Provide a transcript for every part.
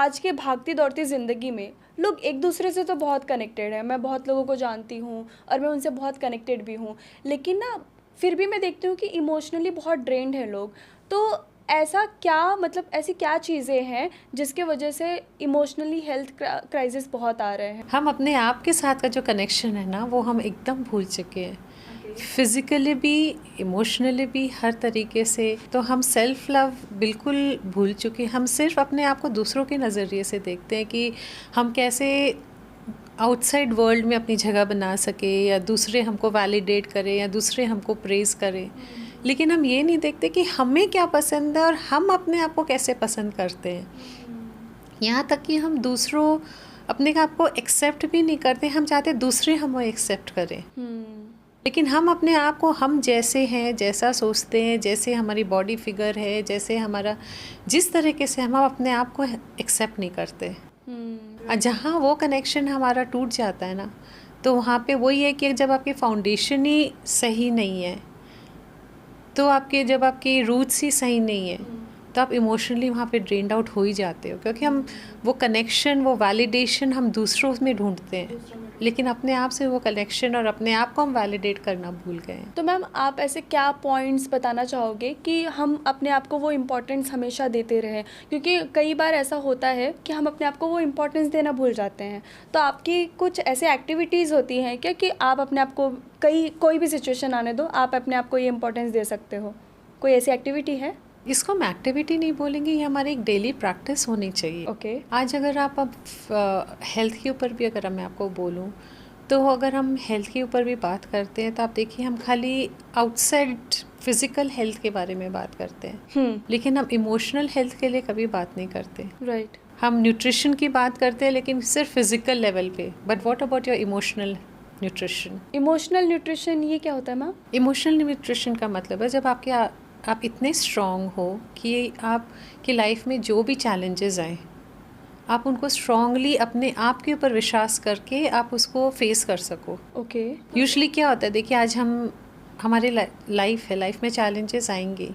आज के भागती दौड़ती ज़िंदगी में लोग एक दूसरे से तो बहुत कनेक्टेड हैं, मैं बहुत लोगों को जानती हूँ और मैं उनसे बहुत कनेक्टेड भी हूँ, लेकिन ना फिर भी मैं देखती हूँ कि इमोशनली बहुत ड्रेन्ड हैं लोग। तो ऐसा क्या, मतलब ऐसी क्या चीज़ें हैं जिसके वजह से इमोशनली हेल्थ क्राइसिस बहुत आ रहे हैं? हम अपने आप के साथ का जो कनेक्शन है ना, वो हम एकदम भूल चुके हैं। फिज़िकली भी, इमोशनली भी, हर तरीके से। तो हम सेल्फ लव बिल्कुल भूल चुके हैं। हम सिर्फ अपने आप को दूसरों के नज़रिए से देखते हैं कि हम कैसे आउटसाइड वर्ल्ड में अपनी जगह बना सके, या दूसरे हमको वैलिडेट करें, या दूसरे हमको प्रेज़ करें। लेकिन हम ये नहीं देखते कि हमें क्या पसंद है और हम अपने आप को कैसे पसंद करते हैं। यहाँ तक कि हम दूसरों अपने आप को एक्सेप्ट भी नहीं करते, हम चाहते दूसरे हमें एक्सेप्ट करें। लेकिन हम अपने आप को हम जैसे हैं, जैसा सोचते हैं, जैसे हमारी बॉडी फिगर है, जैसे हमारा जिस तरीके से हम अपने आप को एक्सेप्ट नहीं करते। जहाँ वो कनेक्शन हमारा टूट जाता है ना, तो वहाँ पे वही है कि जब आपकी फाउंडेशन ही सही नहीं है, तो आपके जब आपके रूट्स ही सही नहीं है, तो आप इमोशनली वहाँ पे ड्रेन्ड आउट हो ही जाते हो। क्योंकि हम वो कनेक्शन, वो वैलिडेशन हम दूसरों में ढूंढते हैं, लेकिन अपने आप से वो कनेक्शन और अपने आप को हम वैलिडेट करना भूल गए हैं। तो मैम, आप ऐसे क्या पॉइंट्स बताना चाहोगे कि हम अपने आप को वो इम्पोर्टेंस हमेशा देते रहें? क्योंकि कई बार ऐसा होता है कि हम अपने आप को वो इम्पोर्टेंस देना भूल जाते हैं। तो आपकी कुछ ऐसे एक्टिविटीज़ होती हैं क्या कि आप अपने आप को, कोई भी सिचुएशन आने दो, आप अपने आप को ये इम्पोर्टेंस दे सकते हो? कोई ऐसी एक्टिविटी है? इसको हम एक्टिविटी नहीं बोलेंगे, ये हमारी एक डेली प्रैक्टिस होनी चाहिए। ओके। आज अगर आप अब हेल्थ के ऊपर भी अगर मैं आपको बोलूँ, तो अगर हम हेल्थ के ऊपर भी बात करते हैं, तो आप देखिए हम खाली आउटसाइड फिज़िकल हेल्थ के बारे में बात करते हैं, लेकिन हम इमोशनल हेल्थ के लिए कभी बात नहीं करते। राइट। हम न्यूट्रिशन की बात करते हैं, लेकिन सिर्फ फिज़िकल लेवल पे। But what about your emotional nutrition? Emotional nutrition ये क्या होता है मैम? इमोशनल न्यूट्रिशन का मतलब है जब आप इतने स्ट्रॉन्ग हो कि आपकी लाइफ में जो भी चैलेंजेस आए, आप उनको स्ट्रॉन्गली अपने आप के ऊपर विश्वास करके आप उसको फेस कर सको। ओके। यूजुअली क्या होता है, देखिए आज हमारे लाइफ है, लाइफ में चैलेंजेस आएंगे।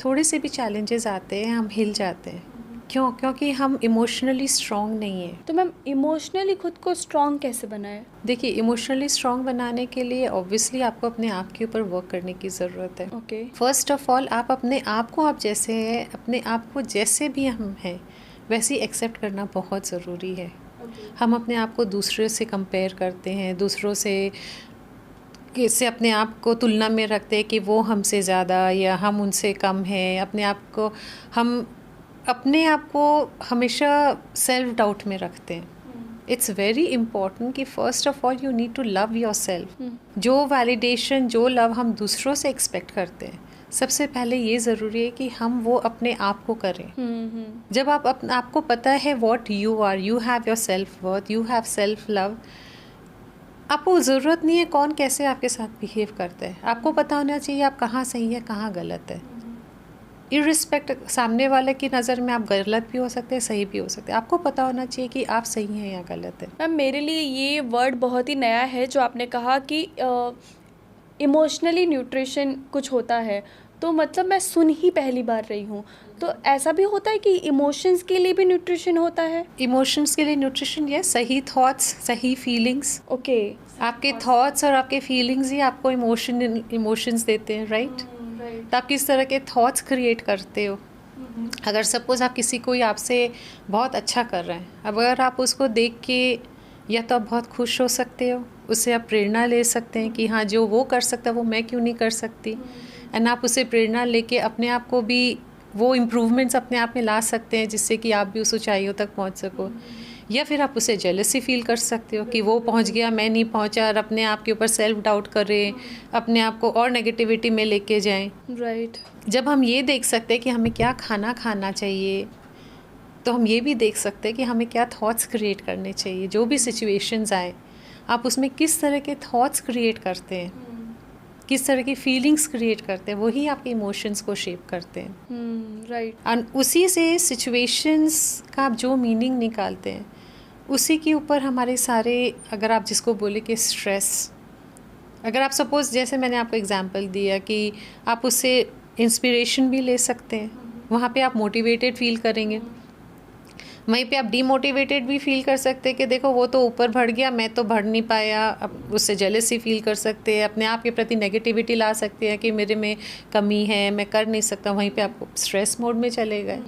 थोड़े से भी चैलेंजेस आते हैं, हम हिल जाते हैं। क्यों? क्योंकि हम इमोशनली स्ट्रॉन्ग नहीं है। तो मैम, इमोशनली खुद को स्ट्रॉन्ग कैसे बनाए? देखिए, इमोशनली स्ट्रॉन्ग बनाने के लिए ऑब्वियसली आपको अपने आप के ऊपर वर्क करने की ज़रूरत है। ओके। फर्स्ट ऑफ ऑल, आप अपने आप को, आप जैसे हैं, अपने आप को जैसे भी हम हैं वैसे ही एक्सेप्ट करना बहुत ज़रूरी है। हम अपने आप को दूसरे से कंपेयर करते हैं, दूसरों से अपने आप को तुलना में रखते हैं कि वो हमसे ज़्यादा या हम उनसे कम हैं। अपने आप को हमेशा सेल्फ डाउट में रखते हैं। इट्स वेरी इम्पॉर्टेंट कि first of all you need to love yourself. जो वैलिडेशन, जो लव हम दूसरों से एक्सपेक्ट करते हैं, सबसे पहले ये ज़रूरी है कि हम वो अपने आप को करें। जब आपको पता है what you are, you have your self worth, you have self love, आपको ज़रूरत नहीं है कौन कैसे आपके साथ बिहेव करता है। आपको पता होना चाहिए आप कहाँ सही है, कहाँ गलत है। इररिस्पेक्ट, सामने वाले की नज़र में आप गलत भी हो सकते हैं, सही भी हो सकते हैं। आपको पता होना चाहिए कि आप सही हैं या गलत है। मैम, मेरे लिए ये वर्ड बहुत ही नया है जो आपने कहा कि इमोशनली न्यूट्रिशन कुछ होता है। तो मतलब मैं सुन ही पहली बार रही हूँ। तो ऐसा भी होता है कि इमोशंस के लिए भी न्यूट्रिशन होता है? इमोशंस के लिए न्यूट्रिशन, ये सही थॉट्स, सही फीलिंग्स। ओके। आपके थॉट्स और आपके फीलिंग्स ही आपको इमोशंस देते हैं, राइट? तो आप किस तरह के थॉट्स क्रिएट करते हो। अगर सपोज़ आप किसी कोई आपसे बहुत अच्छा कर रहा है, अब अगर आप उसको देख के या तो आप बहुत खुश हो सकते हो, उससे आप प्रेरणा ले सकते हैं कि हाँ, जो वो कर सकता है वो मैं क्यों नहीं कर सकती। एंड आप उससे प्रेरणा लेके अपने आप को भी वो इम्प्रूवमेंट्स अपने आप में ला सकते हैं, जिससे कि आप भी उस ऊंचाइयों तक पहुंच सको। या फिर आप उसे जेलसी फील कर सकते हो कि वो पहुंच गया, मैं नहीं पहुंचा, और अपने आप के ऊपर सेल्फ डाउट करें, अपने आप को और नेगेटिविटी में लेके जाएं। राइट। जब हम ये देख सकते हैं कि हमें क्या खाना चाहिए, तो हम ये भी देख सकते हैं कि हमें क्या थॉट्स क्रिएट करने चाहिए। जो भी सिचुएशंस आए, आप उसमें किस तरह के थॉट्स क्रिएट करते हैं, किस तरह की फीलिंग्स क्रिएट करते हैं, वही आपके इमोशंस को शेप करते हैं। राइट। और उसी से सिचुएशंस का आप जो मीनिंग निकालते हैं, उसी के ऊपर हमारे सारे, अगर आप जिसको बोले कि स्ट्रेस, अगर आप सपोज़, जैसे मैंने आपको एग्जांपल दिया कि आप उससे इंस्पिरेशन भी ले सकते हैं, वहाँ पे आप मोटिवेटेड फील करेंगे। वहीं पे आप डीमोटिवेटेड भी फील कर सकते हैं कि देखो वो तो ऊपर बढ़ गया, मैं तो बढ़ नहीं पाया। अब उससे जेलसी फील कर सकते हैं, अपने आप के प्रति नेगेटिविटी ला सकते हैं कि मेरे में कमी है, मैं कर नहीं सकता। वहीं पे आप स्ट्रेस मोड में चले गए।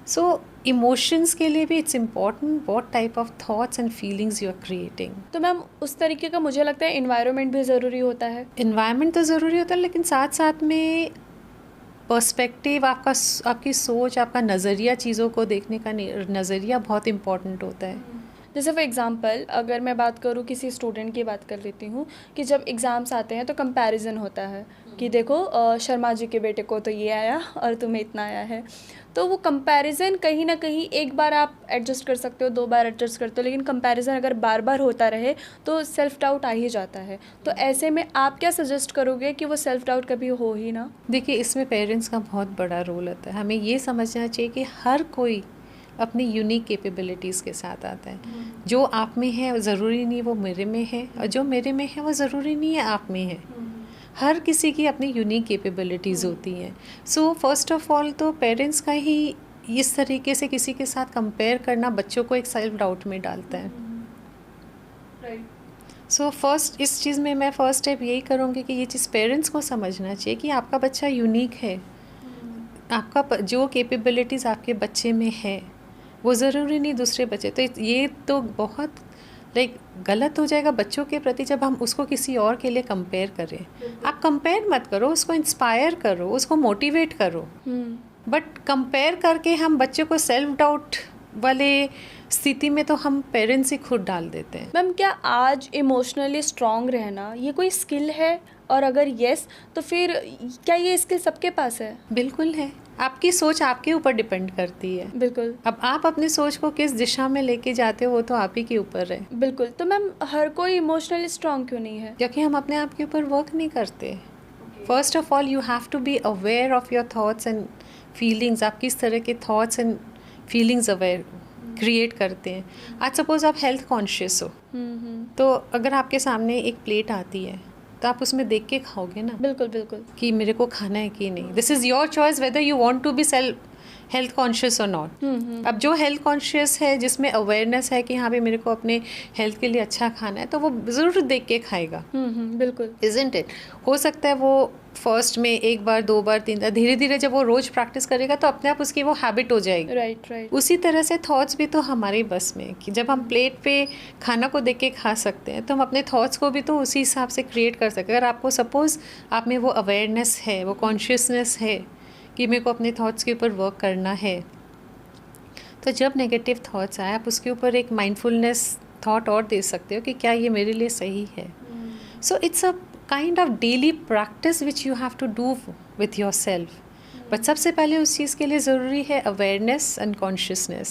सो इमोशंस के लिए भी it's important what type of thoughts and feelings you are creating. तो मैम उस तरीके का मुझे लगता है इन्वायरमेंट भी ज़रूरी होता है। इन्वायरमेंट तो ज़रूरी होता है, लेकिन साथ साथ में पर्सपेक्टिव, आपकी सोच, आपका नज़रिया, चीज़ों को देखने का नज़रिया बहुत इम्पॉर्टेंट होता है। जैसे फॉर एग्ज़ाम्पल अगर मैं बात करूँ, किसी स्टूडेंट की बात कर लेती हूँ कि जब एग्ज़ाम्स आते हैं तो कंपैरिजन होता है कि देखो शर्मा जी के बेटे को तो ये आया और तुम्हें इतना आया है। तो वो कंपैरिजन कहीं ना कहीं एक बार आप एडजस्ट कर सकते हो, 2 बार एडजस्ट करते हो, लेकिन कंपैरिजन अगर बार बार होता रहे तो सेल्फ डाउट आ ही जाता है। तो ऐसे में आप क्या सजेस्ट करोगे कि वो सेल्फ डाउट कभी हो ही ना? देखिए, इसमें पेरेंट्स का बहुत बड़ा रोल होता है। हमें ये समझना चाहिए कि हर कोई अपनी यूनिक कैपेबिलिटीज़ के साथ आता है। जो आप में है ज़रूरी नहीं वो मेरे में है, और जो मेरे में है वो ज़रूरी नहीं है आप में है। हर किसी की अपनी यूनिक कैपेबिलिटीज़ होती हैं। सो फर्स्ट ऑफ ऑल तो पेरेंट्स का ही इस तरीके से किसी के साथ कंपेयर करना बच्चों को एक सेल्फ डाउट में डालता है। सो फर्स्ट इस चीज़ में मैं फ़र्स्ट स्टेप यही करूँगी कि ये चीज़ पेरेंट्स को समझना चाहिए कि आपका बच्चा यूनिक है। आपका जो कैपेबिलिटीज़ आपके बच्चे में है वो ज़रूरी नहीं दूसरे बच्चे। तो ये तो बहुत गलत हो जाएगा बच्चों के प्रति जब हम उसको किसी और के लिए कंपेयर करें। आप कंपेयर मत करो, उसको इंस्पायर करो, उसको मोटिवेट करो। बट कंपेयर करके हम बच्चे को सेल्फ डाउट वाले स्थिति में तो हम पेरेंट्स ही खुद डाल देते हैं। मैम क्या आज इमोशनली स्ट्रांग रहना ये कोई स्किल है, और अगर यस तो फिर क्या ये स्किल सबके पास है? बिल्कुल है। आपकी सोच आपके ऊपर डिपेंड करती है। बिल्कुल। अब आप अपनी सोच को किस दिशा में लेके जाते हो वो तो आप ही के ऊपर है। बिल्कुल। तो मैम हर कोई इमोशनली स्ट्रांग क्यों नहीं है? क्योंकि हम अपने आप के ऊपर वर्क नहीं करते। First of all you have to be aware of your thoughts and feelings. आप किस तरह के thoughts and feelings aware create करते हैं। आज सपोज आप हेल्थ कॉन्शियस हो, तो अगर आपके सामने एक प्लेट आती है तो आप उसमें देख के खाओगे ना। बिल्कुल बिल्कुल। कि मेरे को खाना है कि नहीं। This is your choice whether you want to be health conscious और नॉट। अब जो हेल्थ कॉन्शियस है, जिसमें अवेयरनेस है कि हाँ भाई मेरे को अपने हेल्थ के लिए अच्छा खाना है, तो वो ज़रूर देख के खाएगा। बिल्कुल। Isn't it? हो सकता है वो फर्स्ट में 1 बार 2 बार 3 बार, धीरे धीरे जब वो रोज़ प्रैक्टिस करेगा तो अपने आप उसकी वो हैबिट हो जाएगी। राइट। उसी तरह से थॉट्स भी तो हमारे बस में, कि जब हम प्लेट पे खाना को देख के खा सकते हैं तो हम अपने थॉट्स को भी तो उसी हिसाब से क्रिएट कर सकते हैं। अगर आपको सपोज़ आप में वो अवेयरनेस है, वो कॉन्शियसनेस है कि मेरे को अपने थॉट्स के ऊपर वर्क करना है, तो जब नेगेटिव थॉट्स आए आप उसके ऊपर एक माइंडफुलनेस थॉट और दे सकते हो कि क्या ये मेरे लिए सही है। So it's a kind of daily practice which you have to do with yourself. But सबसे पहले उस चीज़ के लिए ज़रूरी है अवेयरनेस एंड कॉन्शियसनेस।